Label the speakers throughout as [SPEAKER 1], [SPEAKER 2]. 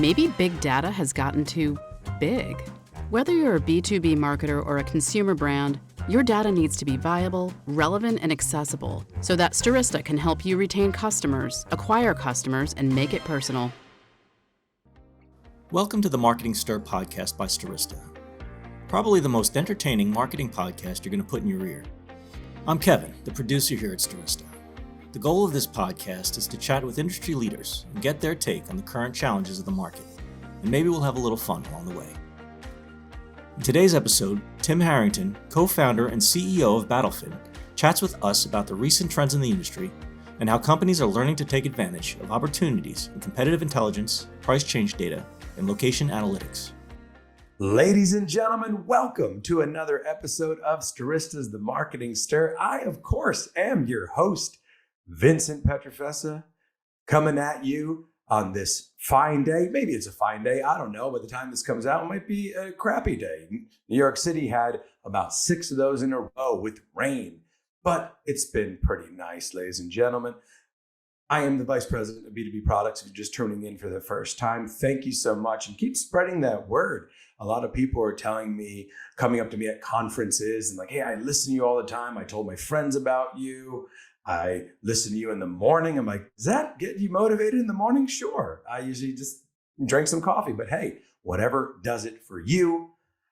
[SPEAKER 1] Maybe big data has gotten too big. Whether you're a B2B marketer or a consumer brand, your data needs to be viable, relevant, and accessible so that Stirista can help you retain customers, acquire customers, and make it personal.
[SPEAKER 2] Welcome to the Marketing Stir podcast by Stirista. Probably the most entertaining marketing podcast you're going to put in your ear. I'm Kevin, the producer here at Stirista. The goal of this podcast is to chat with industry leaders and get their take on the current challenges of the market, and maybe we'll have a little fun along the way. In today's episode, Tim Harrington, co-founder and CEO of BattleFin, chats with us about the recent trends in the industry and how companies are learning to take advantage of opportunities in competitive intelligence, price change data, and location analytics.
[SPEAKER 3] Ladies and gentlemen, welcome to another episode of Stirista's The Marketing Stir. I, of course, am your host, Vincent Petrofessa, coming at you on this fine day. Maybe it's a fine day. I don't know. By the time this comes out, it might be a crappy day. New York City had about 6 of those in a row with rain, but it's been pretty nice, ladies and gentlemen. I am the Vice President of B2B Products. If you're just tuning in for the first time, thank you so much, and keep spreading that word. A lot of people are telling me, coming up to me at conferences and like, hey, I listen to you all the time. I told my friends about you. I listen to you in the morning. I'm like, does that get you motivated in the morning? Sure. I usually just drink some coffee, but hey, whatever does it for you.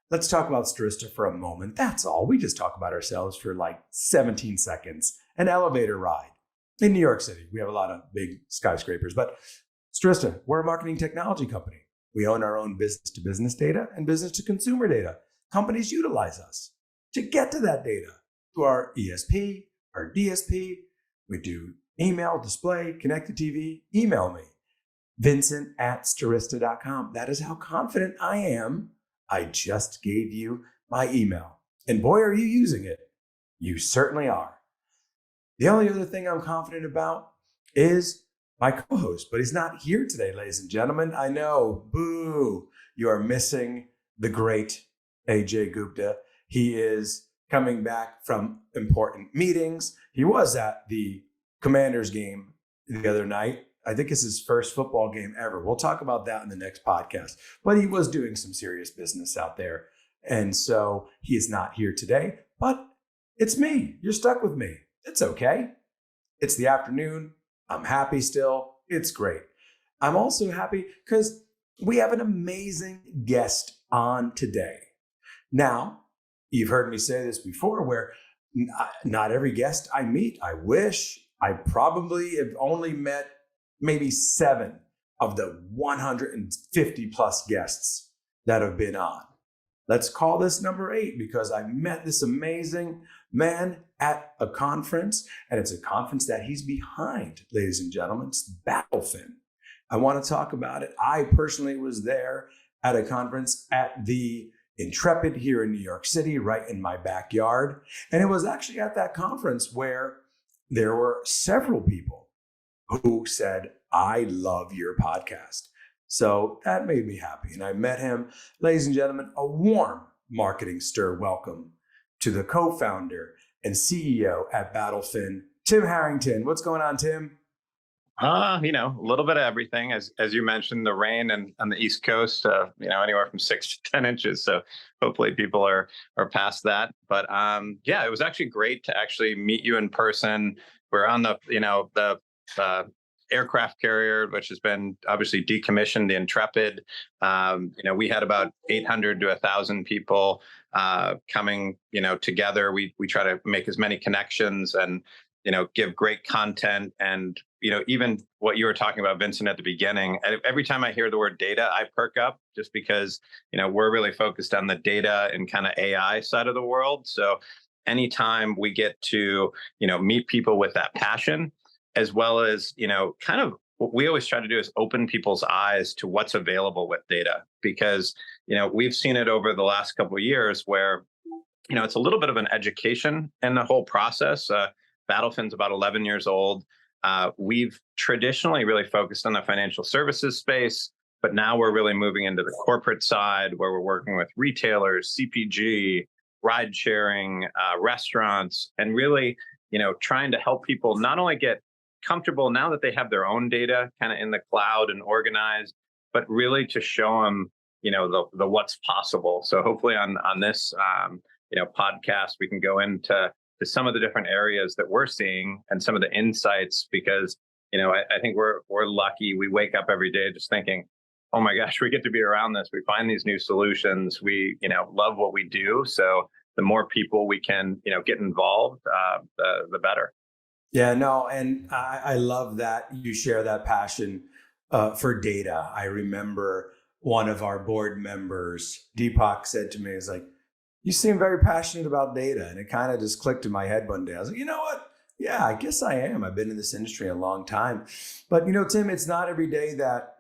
[SPEAKER 3] Let's talk about Stirista for a moment. That's all. We just talk about ourselves for like 17 seconds. An elevator ride in New York City. We have a lot of big skyscrapers, but Stirista, we're a marketing technology company. We own our own business-to-business data and business-to-consumer data. Companies utilize us to get to that data through our ESP, our DSP. We do email, display, connected TV. Email me, Vincent@Stirista.com. That is how confident I am. I just gave you my email. And boy, are you using it. You certainly are. The only other thing I'm confident about is my co-host, but he's not here today, ladies and gentlemen. I know, boo, you are missing the great AJ Gupta. He is coming back from important meetings. He was at the Commanders game the other night. I think it's his first football game ever. We'll talk about that in the next podcast. But he was doing some serious business out there. And so he is not here today. But it's me. You're stuck with me. It's okay. It's the afternoon. I'm happy still. It's great. I'm also happy because we have an amazing guest on today. Now, you've heard me say this before, where not every guest I meet, I wish. I probably have only met maybe 7 of the 150 plus guests that have been on. Let's call this number 8 because I met this amazing man at a conference, and it's a conference that he's behind, ladies and gentlemen. It's BattleFin. I want to talk about it. I personally was there at a conference at the Intrepid here in New York City, right in my backyard. And it was actually at that conference where there were several people who said, I love your podcast. So that made me happy. And I met him. Ladies and gentlemen, a warm Marketing Stir welcome to the co-founder and CEO at BattleFin, Tim Harrington. What's going on, Tim?
[SPEAKER 4] A little bit of everything. As you mentioned, the rain and on the East Coast, anywhere from 6 to 10 inches. So hopefully people are past that. But it was actually great to actually meet you in person. We're on the aircraft carrier, which has been obviously decommissioned, the Intrepid. We had about 800 to 1,000 people coming, together. We try to make as many connections and, give great content. And, even what you were talking about, Vincent, at the beginning, every time I hear the word data, I perk up just because, we're really focused on the data and kind of AI side of the world. So anytime we get to, meet people with that passion, as well as, kind of what we always try to do is open people's eyes to what's available with data, because, we've seen it over the last couple of years where, it's a little bit of an education in the whole process. BattleFin's about 11 years old. We've traditionally really focused on the financial services space, but now we're really moving into the corporate side where we're working with retailers, CPG, ride sharing, restaurants, and really, trying to help people not only get comfortable now that they have their own data kind of in the cloud and organized, but really to show them, the what's possible. So hopefully on this, podcast, we can go into some of the different areas that we're seeing and some of the insights, because, I think we're lucky. We wake up every day just thinking, oh my gosh, we get to be around this. We find these new solutions. We, love what we do. So the more people we can, get involved, the better.
[SPEAKER 3] Yeah, no, and I love that you share that passion for data. I remember one of our board members, Deepak, said to me, "Is like, you seem very passionate about data," and it kind of just clicked in my head one day. I was like, you know what? Yeah, I guess I am. I've been in this industry a long time, but Tim, it's not every day that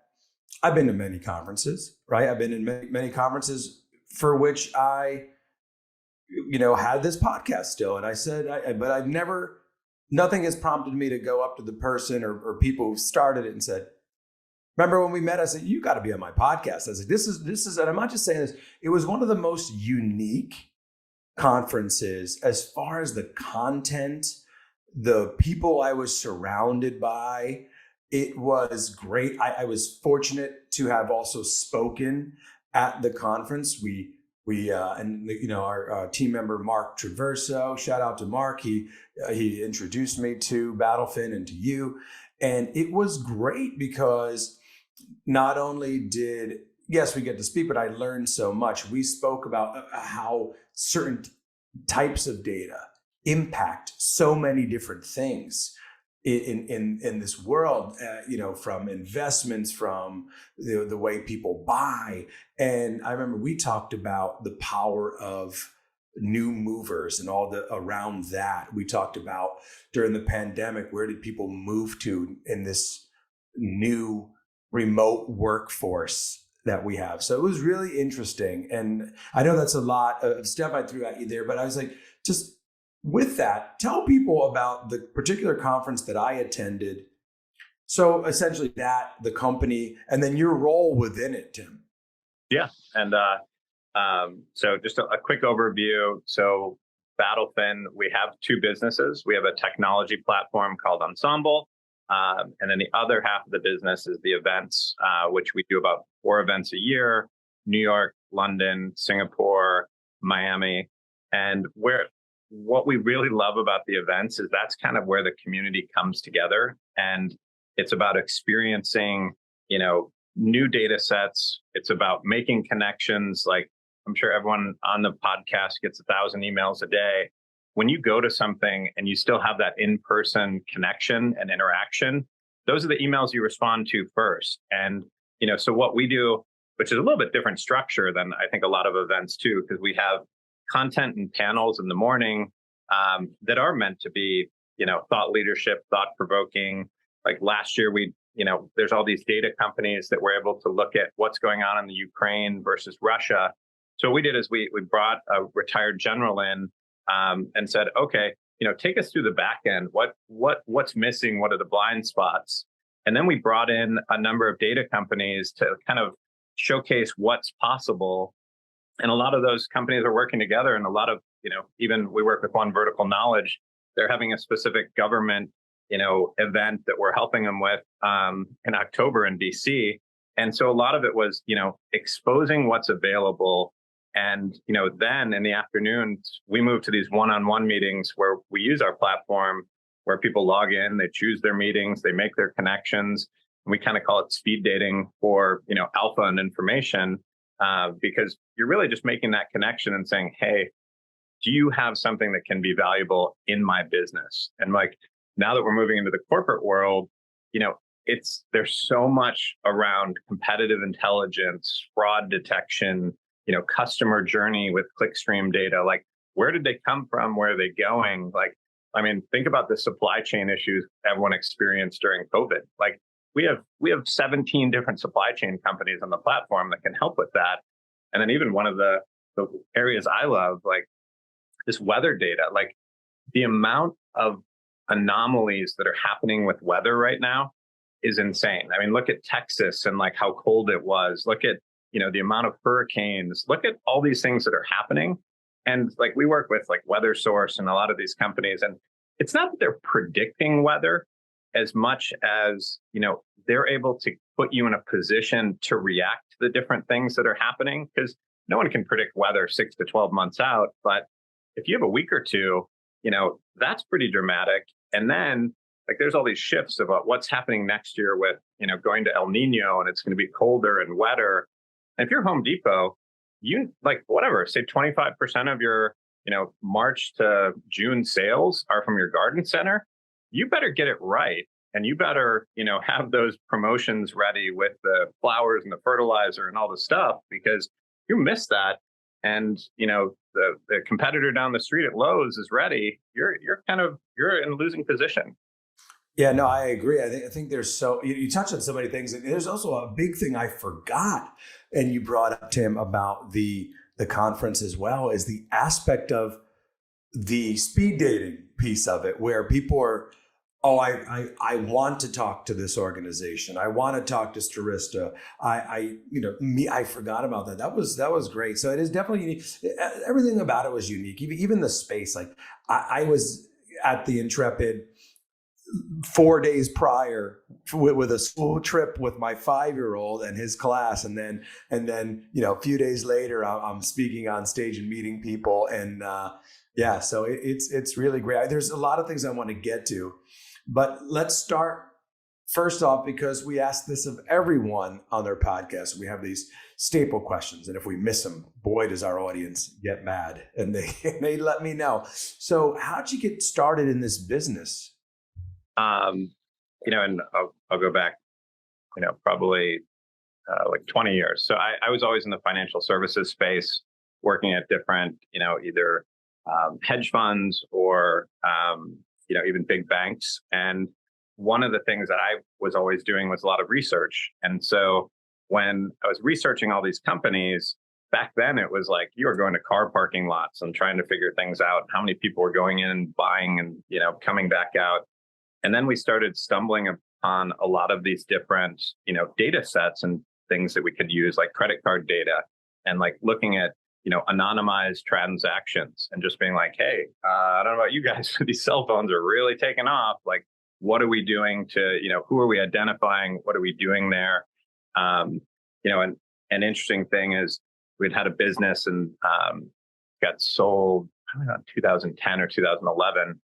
[SPEAKER 3] I've been to many conferences, right? I've been in many conferences for which I, had this podcast still, and I said, but I've never. Nothing has prompted me to go up to the person or people who started it and said, remember when we met, I said, you got to be on my podcast. I was like, this is, and I'm not just saying this, it was one of the most unique conferences as far as the content, the people I was surrounded by. It was great. I was fortunate to have also spoken at the conference. Our team member, Mark Traverso, shout out to Mark. He introduced me to BattleFin and to you. And it was great because not only yes, we get to speak, but I learned so much. We spoke about how certain types of data impact so many different things in this world, from investments, from the way people buy. And I remember we talked about the power of new movers and all around that. We talked about during the pandemic, where did people move to in this new remote workforce that we have? So it was really interesting. And I know that's a lot of stuff I threw at you there, but I was like, just with that, tell people about the particular conference that I attended. So essentially the company, and then your role within it, Tim.
[SPEAKER 4] Yeah. And so just a quick overview. So BattleFin, we have two businesses. We have a technology platform called Ensemble. And then the other half of the business is the events, which we do about 4 events a year: New York, London, Singapore, Miami. And what we really love about the events is that's kind of where the community comes together, and it's about experiencing, new data sets. It's about making connections. Like, I'm sure everyone on the podcast gets 1,000 emails a day. When you go to something and you still have that in-person connection and interaction, those are the emails you respond to first. And, so what we do, which is a little bit different structure than I think a lot of events too, because we have content and panels in the morning that are meant to be, thought leadership, thought provoking. Like last year, there's all these data companies that were able to look at what's going on in the Ukraine versus Russia. So what we did is we brought a retired general in and said, okay, take us through the back end. What's missing? What are the blind spots? And then we brought in a number of data companies to kind of showcase what's possible. And a lot of those companies are working together, and a lot of, even we work with one, Vertical Knowledge. They're having a specific government, event that we're helping them with in October in DC. And so a lot of it was, exposing what's available. And, then in the afternoons, we move to these one-on-one meetings where we use our platform, where people log in, they choose their meetings, they make their connections. And we kind of call it speed dating for, alpha and information. Because you're really just making that connection and saying, hey, do you have something that can be valuable in my business? And like, now that we're moving into the corporate world, there's so much around competitive intelligence, fraud detection, customer journey with clickstream data. Like, where did they come from? Where are they going? Like, think about the supply chain issues everyone experienced during COVID. Like, we have 17 different supply chain companies on the platform that can help with that. And then even one of the areas I love, like this weather data, like the amount of anomalies that are happening with weather right now is insane. Look at Texas and like how cold it was. Look at, the amount of hurricanes. Look at all these things that are happening. And like we work with like Weather Source and a lot of these companies, and it's not that they're predicting weather, as much as, they're able to put you in a position to react to the different things that are happening, because no one can predict weather 6 to 12 months out. But if you have a week or two, that's pretty dramatic. And then like there's all these shifts about what's happening next year with, going to El Nino, and it's going to be colder and wetter. And if you're Home Depot, you like whatever, say 25% of your, March to June sales are from your garden center. You better get it right. And you better, have those promotions ready with the flowers and the fertilizer and all the stuff, because you miss that. And, the competitor down the street at Lowe's is ready. You're in a losing position.
[SPEAKER 3] Yeah, no, I agree. I think there's you touched on so many things. And there's also a big thing I forgot, and you brought up, Tim, about the conference as well, is the aspect of the speed dating piece of it, where people are, I want to talk to this organization. I want to talk to Stirista. I forgot about that. That was great. So it is definitely unique. Everything about it was unique. Even the space. Like I was at the Intrepid 4 days prior with a school trip with my 5-year-old and his class, and then a few days later I'm speaking on stage and meeting people, and so it's really great. There's a lot of things I want to get to, but let's start first off, because we ask this of everyone on their podcast. We have these staple questions, and if we miss them, boy, does our audience get mad, and they let me know. So how'd you get started in this business?
[SPEAKER 4] And I'll go back, probably like 20 years. So I was always in the financial services space, working at different, either hedge funds or, even big banks. And one of the things that I was always doing was a lot of research. And so when I was researching all these companies, back then it was like you were going to car parking lots and trying to figure things out, how many people were going in and buying and, coming back out. And then we started stumbling upon a lot of these different, data sets and things that we could use, like credit card data, and like looking at, anonymized transactions, and just being like, hey, I don't know about you guys, but these cell phones are really taking off. Like, what are we doing to, who are we identifying? What are we doing there? And an interesting thing is we'd had a business and got sold, I don't know, 2010 or 2011.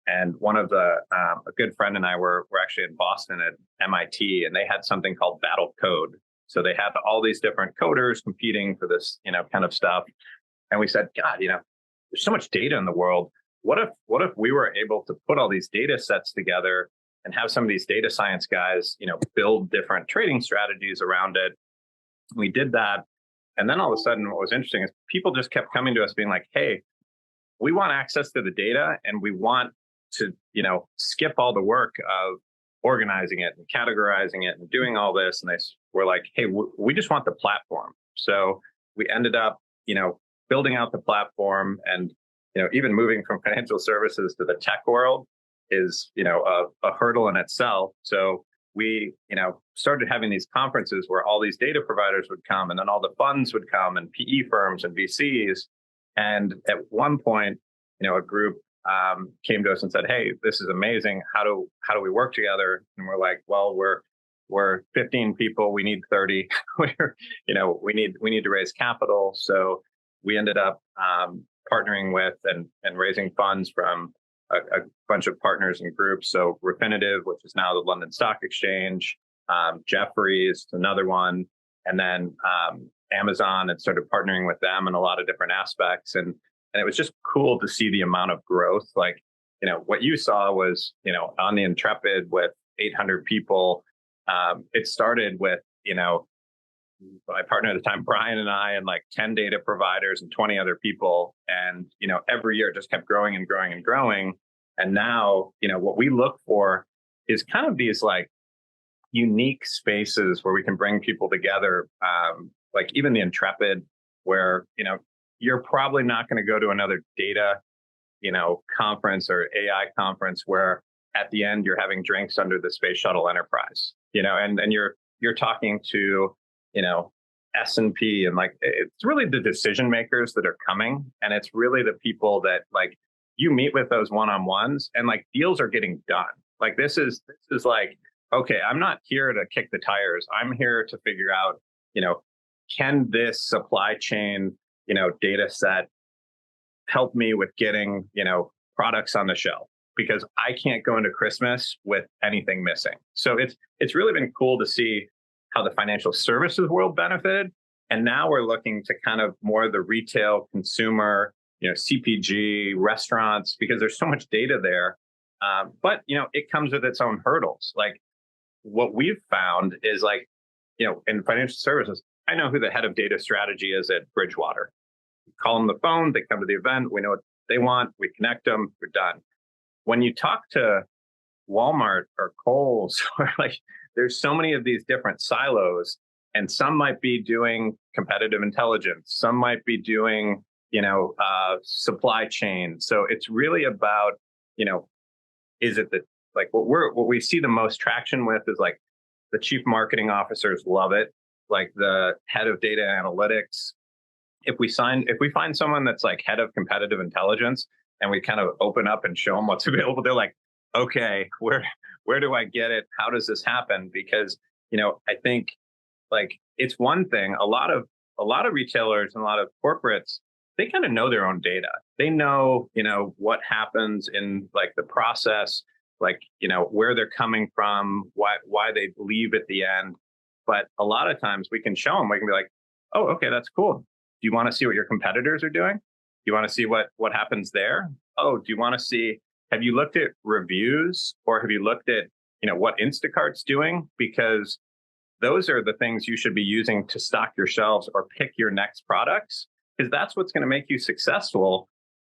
[SPEAKER 4] And one of a good friend and I were actually in Boston at MIT, and they had something called Battle Code. So they had all these different coders competing for this, kind of stuff. And we said, God, there's so much data in the world. What if we were able to put all these data sets together and have some of these data science guys, build different trading strategies around it? We did that. And then all of a sudden, what was interesting is people just kept coming to us being like, hey, we want access to the data, and we want to, skip all the work of organizing it and categorizing it and doing all this. And they were like, hey, we just want the platform. So we ended up, building out the platform, and, even moving from financial services to the tech world is, a hurdle in itself. So we, started having these conferences where all these data providers would come, and then all the funds would come, and PE firms and VCs. And at one point, a group came to us and said, hey, this is amazing. How do we work together? And we're like, well, we're 15 people. We need 30. We need to raise capital. So we ended up partnering with and raising funds from a bunch of partners and groups. So Refinitiv, which is now the London Stock Exchange, Jefferies, another one, and then Amazon, and started partnering with them in a lot of different aspects. And it was just cool to see the amount of growth. Like, what you saw was, on the Intrepid with 800 people. It started with, my partner at the time, Brian, and I, and like 10 data providers and 20 other people. And, every year it just kept growing and growing and growing. And now, what we look for is kind of these like unique spaces where we can bring people together. Like even the Intrepid, where, you're probably not going to go to another data, conference or AI conference where at the end you're having drinks under the Space Shuttle Enterprise, and you're talking to, S&P, and like, it's really the decision makers that are coming. And it's really the people that like you meet with those one-on-ones, and like deals are getting done. Like this is like, okay, I'm not here to kick the tires. I'm here to figure out, can this supply chain, data set help me with getting, products on the shelf? Because I can't go into Christmas with anything missing. So it's really been cool to see how the financial services world benefited. And now we're looking to kind of more the retail consumer, CPG, restaurants, because there's so much data there. But it comes with its own hurdles. Like what we've found is like, in financial services, I know who the head of data strategy is at Bridgewater. We call them the phone, they come to the event, we know what they want, we connect them, we're done. When you talk to Walmart or Kohl's, or like, there's so many of these different silos, and some might be doing competitive intelligence, some might be doing, supply chain. So it's really about, is it like what we see the most traction with is like the chief marketing officers love it, like the head of data analytics. If we find someone that's like head of competitive intelligence, and we kind of open up and show them what's available, they're like, okay, where do I get it? How does this happen? Because, I think like it's one thing, a lot of retailers and a lot of corporates, they kind of know their own data. They know, what happens in like the process, like, where they're coming from, why they leave at the end. But a lot of times we can show them, we can be like, oh, okay, that's cool. Do you want to see what your competitors are doing? Do you want to see what happens there? Oh, do you want to see, have you looked at reviews, or have you looked at, what Instacart's doing? Because those are the things you should be using to stock your shelves or pick your next products, because that's what's going to make you successful.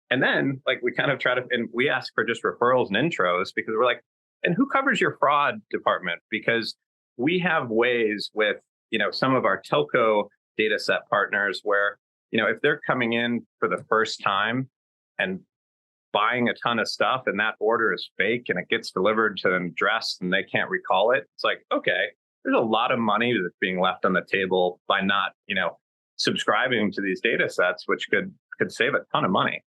[SPEAKER 4] And then like we kind of and we ask for just referrals and intros, because we're like, and who covers your fraud department? Because we have ways with, some of our telco data set partners where, if they're coming in for the first time and buying a ton of stuff and that order is fake and it gets delivered to an address and they can't recall it, it's like, okay, there's a lot of money that's being left on the table by not, subscribing to these data sets, which could save a ton of money.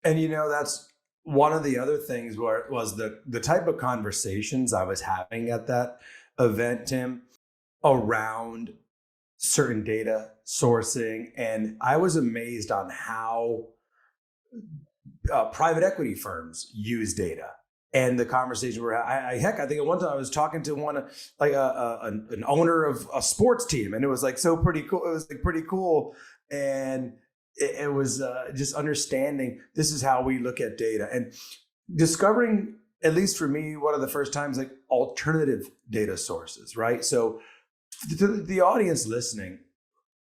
[SPEAKER 3] And that's one of the other things where it was the type of conversations I was having at that event, Tim, around certain data sourcing. And I was amazed on how private equity firms use data. And the conversation where I think at one time I was talking to an owner of a sports team, and it was like pretty cool. It was like pretty cool. And it was just understanding this is how we look at data, and discovering, at least for me, one of the first times, like alternative data sources, right? So to the audience listening,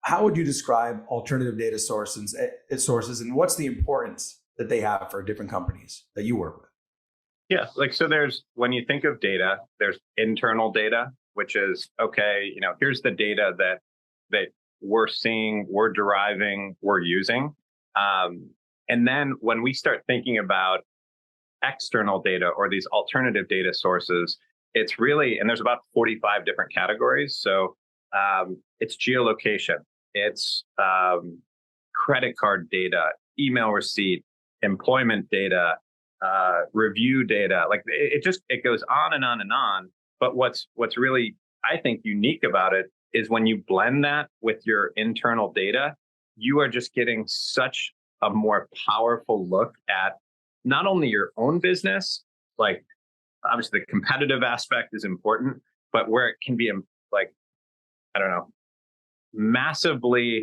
[SPEAKER 3] how would you describe alternative data sources, and what's the importance that they have for different companies that you work with?
[SPEAKER 4] Yeah, like, so when you think of data, there's internal data, which is, okay, here's the data that we're seeing, we're deriving, we're using. And then when we start thinking about external data or these alternative data sources, it's really, and there's about 45 different categories. So it's geolocation, it's credit card data, email receipt, employment data, review data. Like it goes on and on and on. But what's really, I think, unique about it is when you blend that with your internal data, you are just getting such a more powerful look at not only your own business, like obviously the competitive aspect is important, but where it can be like, I don't know, massively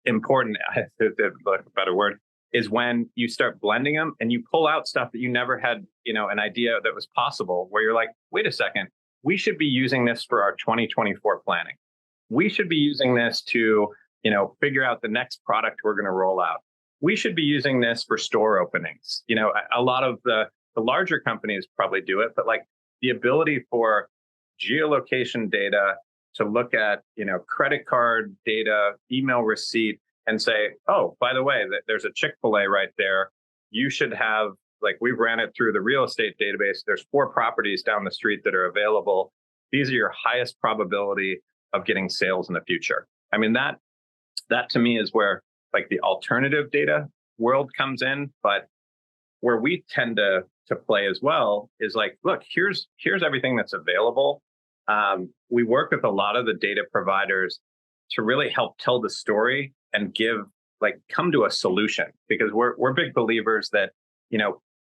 [SPEAKER 4] important, a better word, is when you start blending them and you pull out stuff that you never had, an idea that was possible, where you're like, wait a second, we should be using this for our 2024 planning. We should be using this to, figure out the next product we're going to roll out. We should be using this for store openings. A lot of the larger companies probably do it, but like the ability for geolocation data to look at, credit card data, email receipt, and say, oh, by the way, there's a Chick-fil-A right there. You should have, like, we ran it through the real estate database. There's 4 properties down the street that are available. These are your highest probability of getting sales in the future. I mean, that to me is where like the alternative data world comes in. But where we tend to play as well is like, look, here's everything that's available. We work with a lot of the data providers to really help tell the story and come to a solution, because we're big believers that,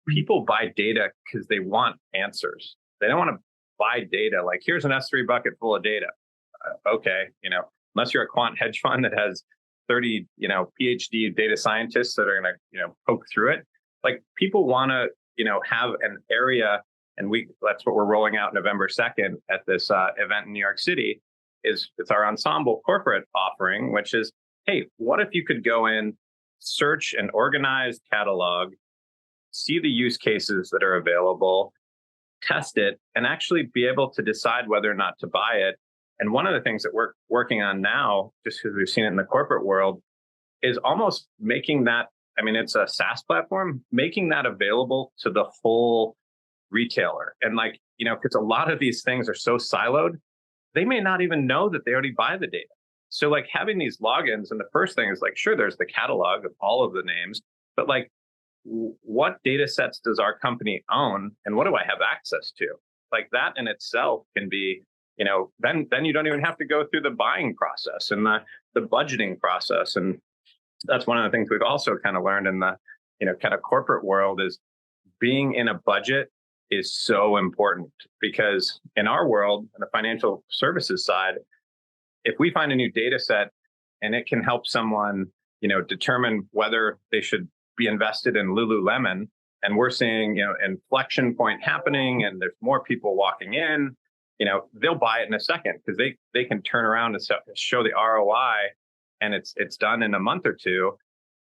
[SPEAKER 4] people buy data because they want answers. They don't want to buy data like, here's an S3 bucket full of data. Okay, unless you're a quant hedge fund that has 30, PhD data scientists that are going to, poke through it. Like, people want to, have an area, and that's what we're rolling out November 2nd at this event in New York City. It's our ensemble corporate offering, which is, hey, what if you could go in, search an organized catalog, see the use cases that are available, test it, and actually be able to decide whether or not to buy it. And one of the things that we're working on now, just because we've seen it in the corporate world, is almost making that, it's a SaaS platform, making that available to the whole retailer. And because a lot of these things are so siloed, they may not even know that they already buy the data. So having these logins, and the first thing is sure, there's the catalog of all of the names, but what data sets does our company own, and what do I have access to? That in itself can be, then you don't even have to go through the buying process and the budgeting process. And that's one of the things we've also kind of learned in the, kind of corporate world, is being in a budget is so important, because in our world, in the financial services side, if we find a new data set and it can help someone, determine whether they should be invested in Lululemon, and we're seeing, inflection point happening and there's more people walking in, they'll buy it in a second, because they can turn around and show the ROI, and it's done in a month or two.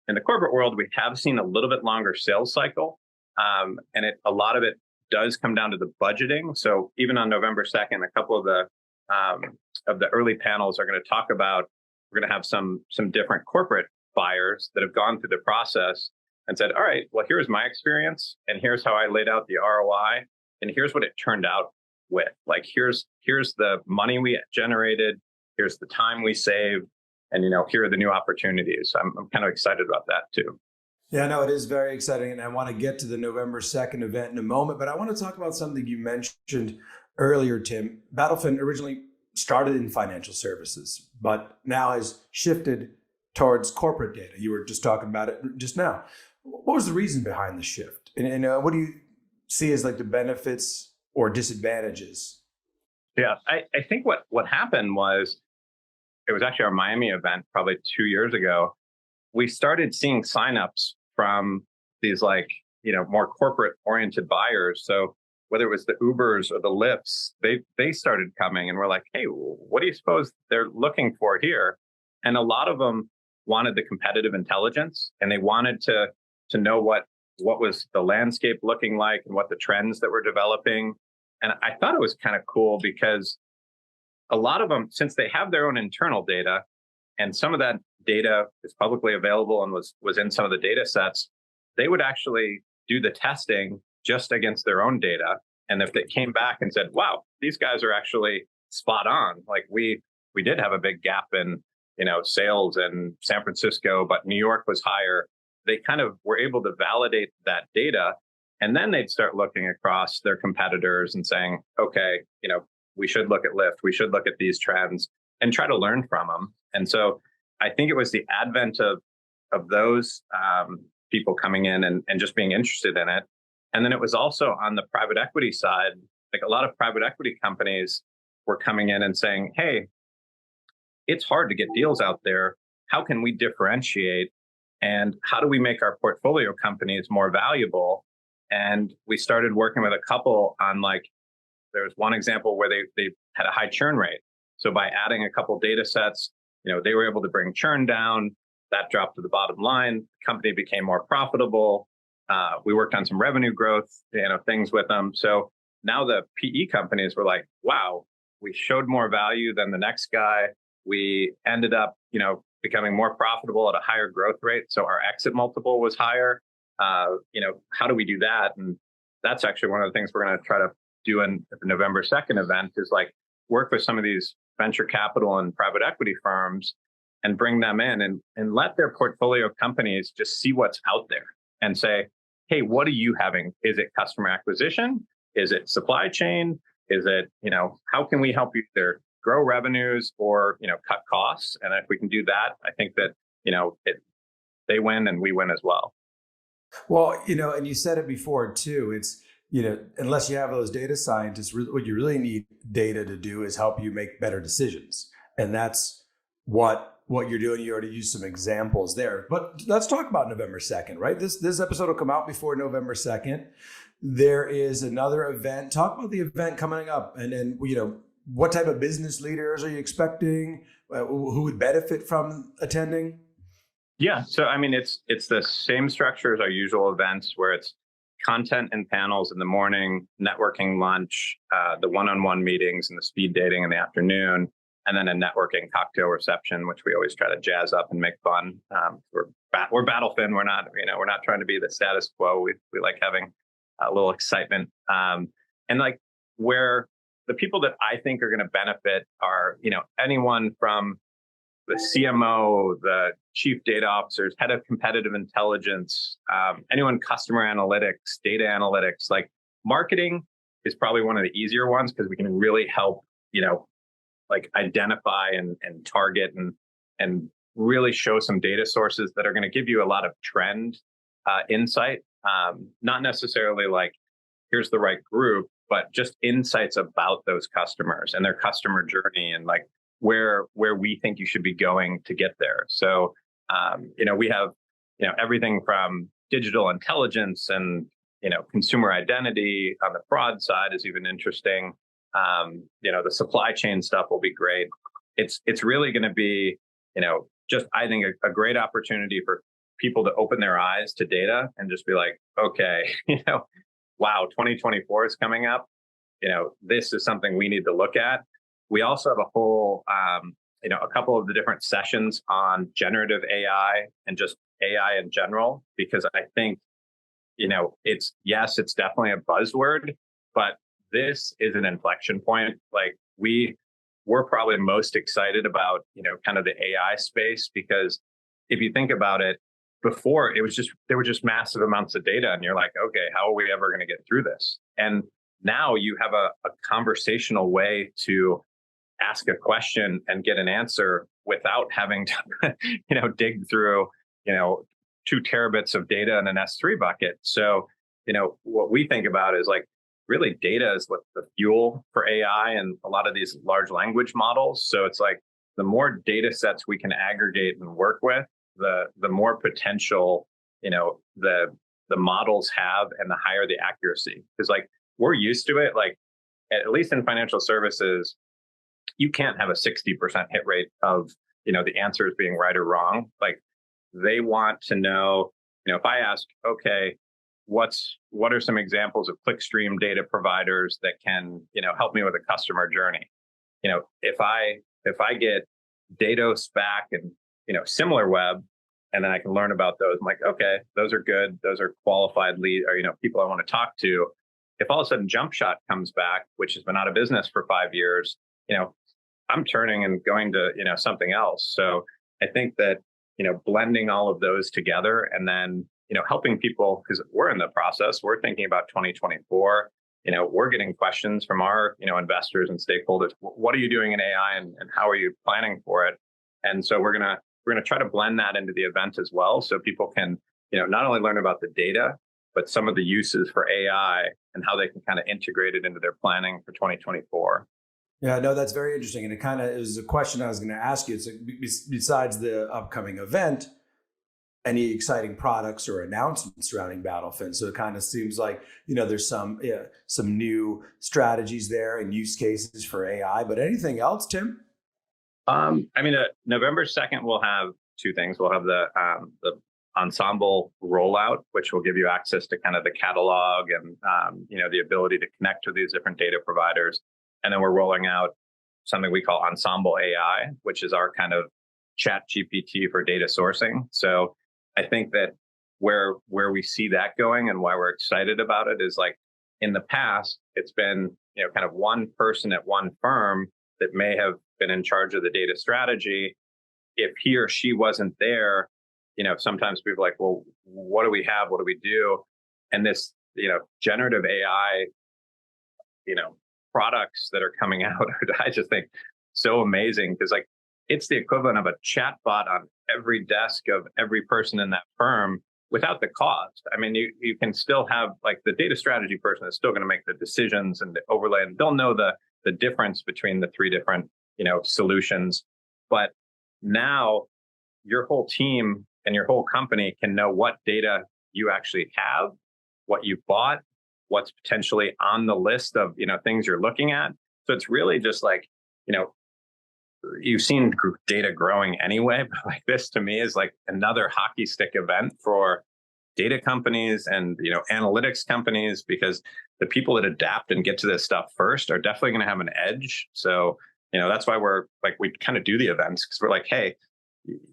[SPEAKER 4] In the corporate world, we have seen a little bit longer sales cycle, and a lot of it does come down to the budgeting. So even on November 2nd, a couple of the early panels are going to talk about, we're going to have some different corporate buyers that have gone through the process and said, all right, well, here's my experience, and here's how I laid out the ROI, and here's what it turned out with. Here's the money we generated, here's the time we saved, and here are the new opportunities. I'm kind of excited about that too.
[SPEAKER 3] Yeah, no, it is very exciting, and I want to get to the November 2nd event in a moment, but I want to talk about something you mentioned earlier, Tim. BattleFin originally started in financial services, but now has shifted towards corporate data. You were just talking about it just now. What was the reason behind the shift? And what do you see as the benefits or disadvantages?
[SPEAKER 4] Yeah, I think what happened was, it was actually our Miami event probably 2 years ago. We started seeing signups from these more corporate oriented buyers. So whether it was the Ubers or the Lyfts, they started coming, and we're like, hey, what do you suppose they're looking for here? And a lot of them wanted the competitive intelligence, and they wanted to know what was the landscape looking like and what the trends that were developing. And I thought it was kind of cool, because a lot of them, since they have their own internal data, and some of that data is publicly available and was in some of the data sets, they would actually do the testing just against their own data. And if they came back and said, wow, these guys are actually spot on, we did have a big gap in sales in San Francisco, but New York was higher. They kind of were able to validate that data, and then they'd start looking across their competitors and saying, okay, we should look at Lyft, we should look at these trends and try to learn from them. And so I think it was the advent of those people coming in and just being interested in it. And then it was also on the private equity side, a lot of private equity companies were coming in and saying, hey, it's hard to get deals out there. How can we differentiate? And how do we make our portfolio companies more valuable? And we started working with a couple on there was one example where they had a high churn rate. So by adding a couple data sets, they were able to bring churn down. That dropped to the bottom line. The company became more profitable. We worked on some revenue growth, things with them. So now the PE companies were like, wow, we showed more value than the next guy. We ended up, becoming more profitable at a higher growth rate. So our exit multiple was higher. How do we do that? And that's actually one of the things we're going to try to do at the November 2nd event, is work with some of these venture capital and private equity firms and bring them in and let their portfolio companies just see what's out there and say, hey, what are you having? Is it customer acquisition? Is it supply chain? Is it, how can we help you either grow revenues or, cut costs? And if we can do that, I think that, they win and we win as well.
[SPEAKER 3] Well, and you said it before too. It's, unless you have those data scientists, what you really need data to do is help you make better decisions. And that's what you're doing. You already used some examples there. But let's talk about November 2nd, right? This episode will come out before November 2nd. There is another event. Talk about the event coming up. And then, what type of business leaders are you expecting? Who would benefit from attending?
[SPEAKER 4] Yeah. So, I mean, it's the same structure as our usual events, where it's content and panels in the morning, networking lunch, the one-on-one meetings and the speed dating in the afternoon, and then a networking cocktail reception, which we always try to jazz up and make fun. We're BattleFin. We're not trying to be the status quo. We like having a little excitement. And like, where the people that I think are going to benefit are, anyone from the CMO, the chief data officers, head of competitive intelligence, anyone customer analytics, data analytics. Like, marketing is probably one of the easier ones because we can really help, like identify and target and really show some data sources that are going to give you a lot of trend insight. Not necessarily like, here's the right group, but just insights about those customers and their customer journey and like where we think you should be going to get there. So, we have, everything from digital intelligence and, consumer identity on the fraud side is even interesting. The supply chain stuff will be great. It's really going to be, just, I think, a great opportunity for people to open their eyes to data and just be like, okay, wow, 2024 is coming up. This is something we need to look at. We also have a whole, a couple of the different sessions on generative AI and just AI in general, because I think, it's definitely a buzzword, but this is an inflection point. Like, we're probably most excited about, kind of the AI space, because if you think about it, before there were just massive amounts of data and you're like, okay, how are we ever going to get through this? And now you have a conversational way to ask a question and get an answer without having to, dig through, 2 terabits of data in an S3 bucket. So, what we think about is like, really data is what the fuel for AI and a lot of these large language models. So it's like, the more data sets we can aggregate and work with, the more potential, the models have and the higher the accuracy. Because like, we're used to it, like at least in financial services, you can't have a 60% hit rate of, the answers being right or wrong. Like, they want to know, if I ask, okay, what are some examples of clickstream data providers that can, help me with a customer journey? If I get Datos back and, SimilarWeb, and then I can learn about those, I'm like, okay, those are good. Those are qualified lead or, people I want to talk to. If all of a sudden JumpShot comes back, which has been out of business for 5 years, I'm turning and going to, something else. So I think that, blending all of those together and then, helping people, because we're in the process, we're thinking about 2024, we're getting questions from our, investors and stakeholders. What are you doing in AI and how are you planning for it? And so we're going to try to blend that into the event as well. So people can, not only learn about the data, but some of the uses for AI and how they can kind of integrate it into their planning for 2024.
[SPEAKER 3] Yeah, no, that's very interesting. And it kind of is a question I was going to ask you. It's like, besides the upcoming event, any exciting products or announcements surrounding BattleFin? So it kind of seems like, there's some new strategies there and use cases for AI, but anything else, Tim?
[SPEAKER 4] November 2nd, we'll have 2 things. We'll have the ensemble rollout, which will give you access to kind of the catalog and, the ability to connect to these different data providers. And then we're rolling out something we call Ensemble AI, which is our kind of chat GPT for data sourcing. So I think that where we see that going and why we're excited about it is, like, in the past, it's been, kind of one person at one firm that may have been in charge of the data strategy. If he or she wasn't there, sometimes people are like, well, what do we have? What do we do? And this, generative AI, products that are coming out, I just think so amazing, because like it's the equivalent of a chat bot on every desk of every person in that firm without the cost. I mean, you can still have like the data strategy person is still going to make the decisions and the overlay, and they'll know the difference between the three different, solutions. But now your whole team and your whole company can know what data you actually have, what you bought, what's potentially on the list of, things you're looking at. So it's really just like, you've seen data growing anyway, but like this to me is like another hockey stick event for data companies and, analytics companies, because the people that adapt and get to this stuff first are definitely going to have an edge. So, that's why we're like, we kind of do the events, because we're like, hey,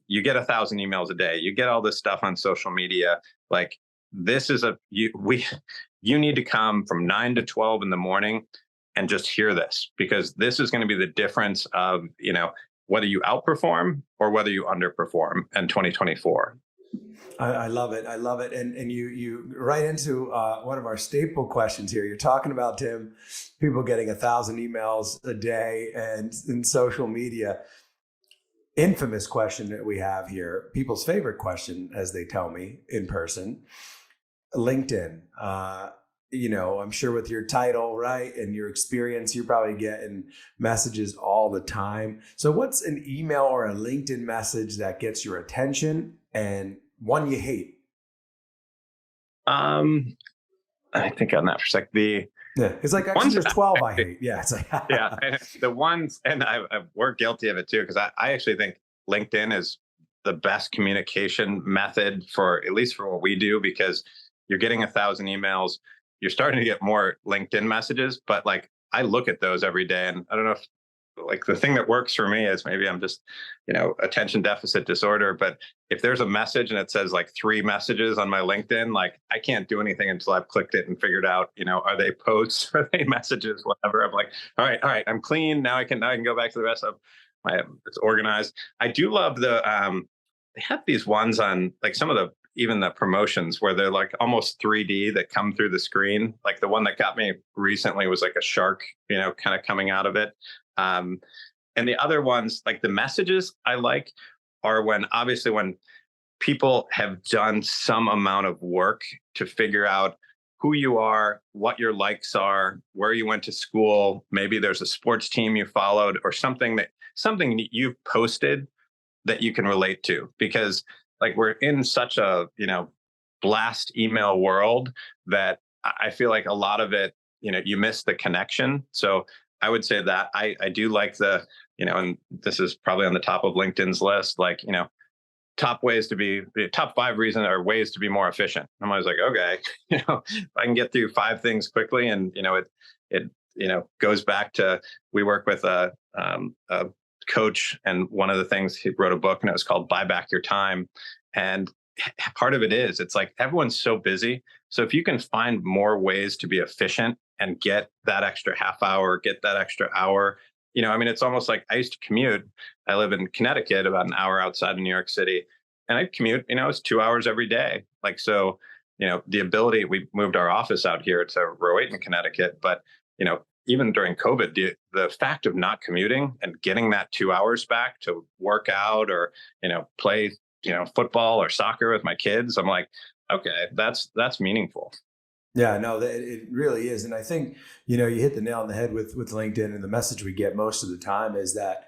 [SPEAKER 4] you get 1,000 emails a day, you get all this stuff on social media. Like this is you need to come from 9 to 12 in the morning and just hear this, because this is going to be the difference of, whether you outperform or whether you underperform in 2024.
[SPEAKER 3] I love it. I love it. And you right into one of our staple questions here. You're talking about, Tim, people getting 1,000 emails a day and in social media. Infamous question that we have here, people's favorite question, as they tell me in person, LinkedIn. I'm sure with your title, right, and your experience, you're probably getting messages all the time. So what's an email or a LinkedIn message that gets your attention and one you hate?
[SPEAKER 4] I think on that for a sec.
[SPEAKER 3] It's like actually there's 12 I hate. Yeah, it's like
[SPEAKER 4] yeah, the ones, and we're guilty of it too, because I actually think LinkedIn is the best communication method for, at least for what we do, because you're getting 1,000 emails, you're starting to get more LinkedIn messages, but like I look at those every day, and I don't know if like the thing that works for me is maybe I'm just, attention deficit disorder. But if there's a message and it says like 3 messages on my LinkedIn, like I can't do anything until I've clicked it and figured out, are they posts, are they messages, whatever. I'm like, all right, I'm clean. Now I can go back to the rest of it's organized. I do love they have these ones on like some of even the promotions where they're like almost 3D that come through the screen. Like the one that got me recently was like a shark, kind of coming out of it. And the other ones, like the messages I like, are when people have done some amount of work to figure out who you are, what your likes are, where you went to school. Maybe there's a sports team you followed, or something that you've posted that you can relate to, because like we're in such a, blast email world that I feel like a lot of it, you miss the connection. So I would say that I do like the, and this is probably on the top of LinkedIn's list, like, top 5 reasons or ways to be more efficient. I'm always like, okay, if I can get through 5 things quickly, and, it goes back to, we work with a coach, and one of the things, he wrote a book and it was called Buy Back Your Time. And part of it is, it's like everyone's so busy. So if you can find more ways to be efficient and get that extra half hour, get that extra hour, it's almost like I used to commute. I live in Connecticut, about an hour outside of New York City, and I commute, it's 2 hours every day. Like, so, the ability, we moved our office out here to Rowayton, Connecticut, but, even during COVID, the fact of not commuting and getting that 2 hours back to work out or, play, football or soccer with my kids, I'm like, okay, that's meaningful.
[SPEAKER 3] Yeah, no, it really is. And I think, you hit the nail on the head with LinkedIn, and the message we get most of the time is that,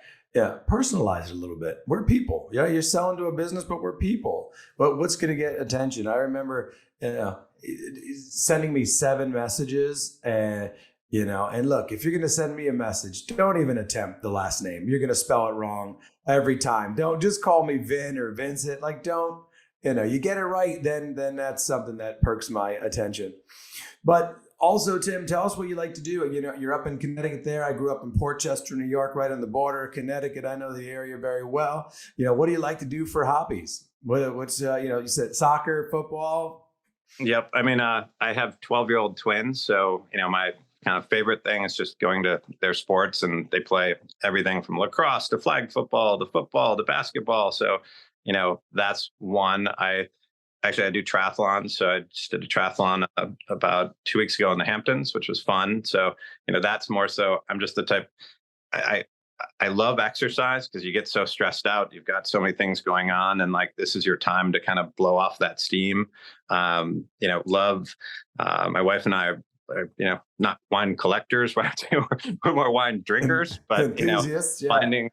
[SPEAKER 3] personalize it a little bit. We're people. Yeah, you're selling to a business, but we're people. But what's going to get attention? I remember sending me 7 messages, and look, if you're going to send me a message, don't even attempt the last name. You're going to spell it wrong every time. Don't just call me Vin or Vincent. Like, don't. You get it right, then that's something that perks my attention. But also, Tim, tell us what you like to do. You're up in Connecticut there. I grew up in Port Chester, New York, right on the border of Connecticut. I know the area very well. What do you like to do for hobbies? What's you said soccer, football?
[SPEAKER 4] Yep. I mean, I have 12-year-old twins. So, my kind of favorite thing is just going to their sports, and they play everything from lacrosse to flag football to basketball. So, that's one. actually I do triathlons. So I just did a triathlon about 2 weeks ago in the Hamptons, which was fun. So, that's more so I'm just the type, I, I love exercise because you get so stressed out. You've got so many things going on, and like this is your time to kind of blow off that steam. Love. My wife and I are not wine collectors, right? We're more wine drinkers, but
[SPEAKER 3] enthusiasts, yeah.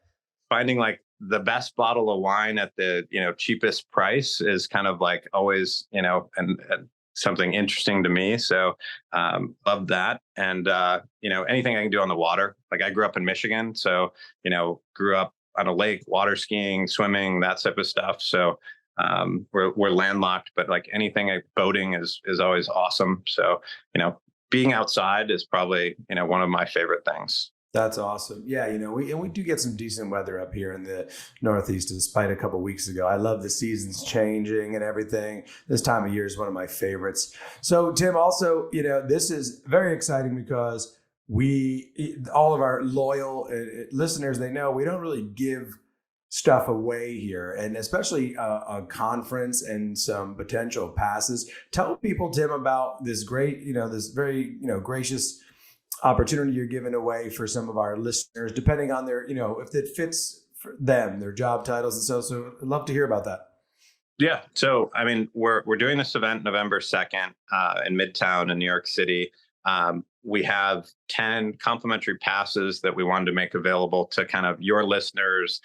[SPEAKER 4] finding like the best bottle of wine at the cheapest price is kind of like always and something interesting to me. So love that. And anything I can do on the water. Like I grew up in Michigan, so grew up on a lake, water skiing, swimming, that type of stuff. So we're landlocked, but like anything like boating is always awesome. So being outside is probably one of my favorite things.
[SPEAKER 3] That's awesome. Yeah, we do get some decent weather up here in the Northeast, despite a couple of weeks ago. I love the seasons changing and everything. This time of year is one of my favorites. So, Tim, also, this is very exciting because all of our loyal listeners, they know we don't really give stuff away here, and especially a conference and some potential passes. Tell people, Tim, about this great, this very, gracious opportunity you're giving away for some of our listeners, depending on their, if it fits for them, their job titles and so I'd love to hear about that.
[SPEAKER 4] Yeah. So, I mean, we're doing this event November 2nd in Midtown in New York City. We have 10 complimentary passes that we wanted to make available to kind of your listeners,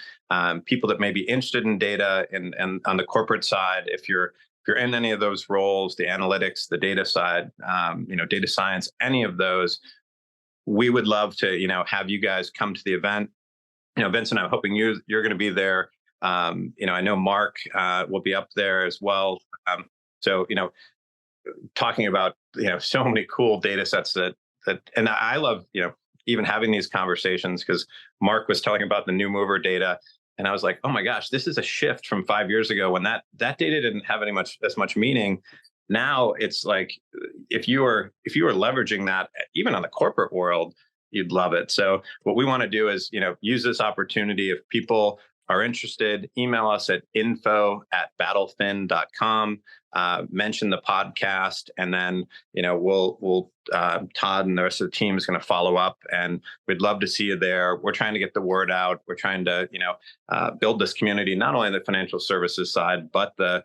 [SPEAKER 4] people that may be interested in data and on the corporate side. If you're in any of those roles, the analytics, the data side, data science, any of those, we would love to, have you guys come to the event. Vincent, I'm hoping you're going to be there. I know Mark will be up there as well. Talking about, so many cool data sets that, and I love, even having these conversations because Mark was talking about the new mover data. And I was like, oh my gosh, this is a shift from 5 years ago when that data didn't have as much meaning. Now it's like, if you were leveraging that, even on the corporate world, you'd love it. So what we want to do is, use this opportunity. If people are interested, email us at info@battlefin.com, mention the podcast, and then, we'll Todd and the rest of the team is going to follow up, and we'd love to see you there. We're trying to get the word out. We're trying to, build this community, not only on the financial services side, but the,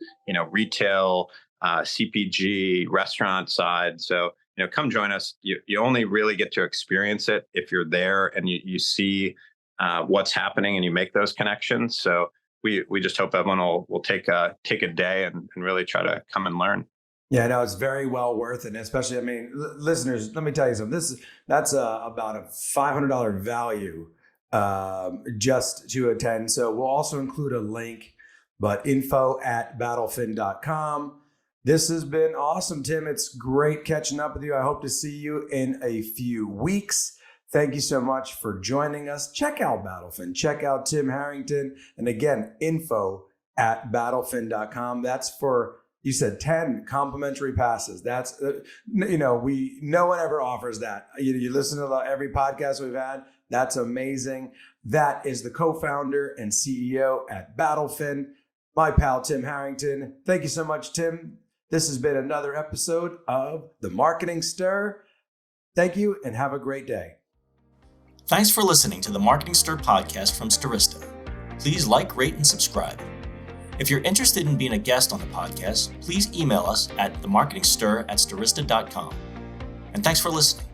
[SPEAKER 4] retail, CPG, restaurant side. So, come join us. You only really get to experience it if you're there and you see what's happening and you make those connections. So we just hope everyone will take a day and really try to come and learn.
[SPEAKER 3] Yeah, no, it's very well worth it. And especially, I mean, listeners, let me tell you something. That's about a $500 value just to attend. So we'll also include a link, but info@battlefin.com. This has been awesome, Tim. It's great catching up with you. I hope to see you in a few weeks. Thank you so much for joining us. Check out BattleFin. Check out Tim Harrington. And again, info@battlefin.com. That's for, you said 10 complimentary passes. That's, no one ever offers that. You listen to every podcast we've had. That's amazing. That is the co-founder and CEO at BattleFin, my pal, Tim Harrington. Thank you so much, Tim. This has been another episode of The Marketing Stir. Thank you and have a great day.
[SPEAKER 2] Thanks for listening to the Marketing Stir podcast from Stirista. Please like, rate, and subscribe. If you're interested in being a guest on the podcast, please email us at themarketingstir@stirista.com. And thanks for listening.